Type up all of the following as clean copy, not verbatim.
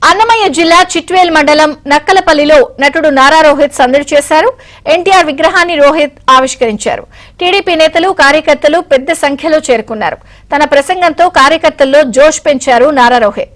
అన్నమయ్య జిల్లా చిట్వేల్ మండలం నక్కలపల్లిలో నటుడు నారా రోహిత్ సందడి చేశారు. ఎన్టీఆర్ విగ్రహాన్ని రోహిత్ ఆవిష్కరించారు. టీడీపీ నేతలు కార్యకర్తలు పెద్ద సంఖ్యలో చేరుకున్నారు. తన ప్రసంగంతో కార్యకర్తల్లో జోష్ పెంచారు నారా రోహిత్.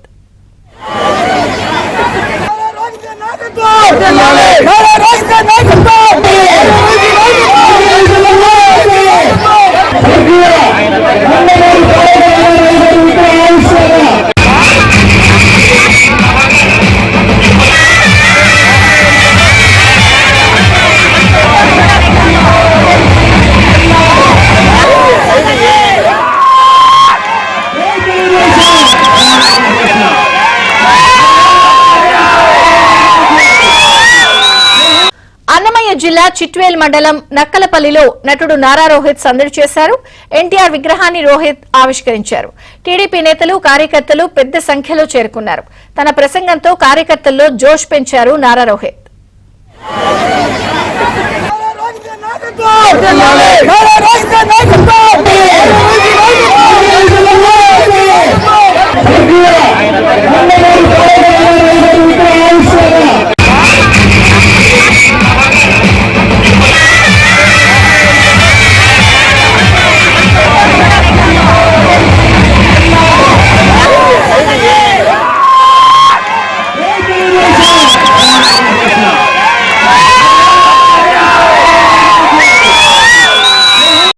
అన్నమయ్య జిల్లా చిట్వేల్ మండలం నక్కలపల్లిలో నటుడు నారా రోహిత్ సందడి చేశారు. ఎన్టీఆర్ విగ్రహాన్ని రోహిత్ ఆవిష్కరించారు. టీడీపీ నేతలు కార్యకర్తలు పెద్ద సంఖ్యలో చేరుకున్నారు. తన ప్రసంగంతో కార్యకర్తల్లో జోష్ పెంచారు నారా రోహిత్.